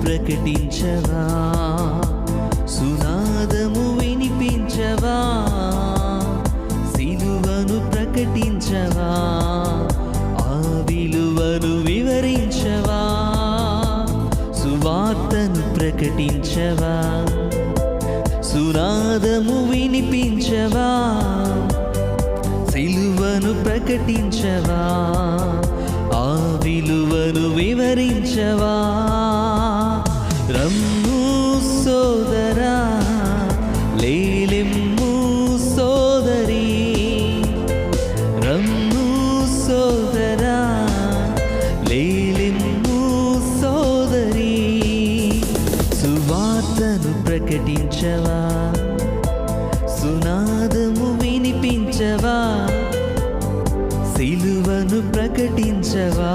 ప్రకటించవా, సునాదము వినిపించవా, సిలువను ప్రకటించవా, ఆ విలువను వివరించవా, సువార్తను ప్రకటించవా, సునాదము వినిపించవా, సిలువను ప్రకటించవా, ఆ విలువను వివరించవా. రమ్ము సోదరా, లేలెమ్ము సోదరి, రమ్ము సోదరా, లేలెమ్ము సోదరి, సువార్తను ప్రకటించవా, సునాదము వినిపించవా, సిలువను ప్రకటించవా.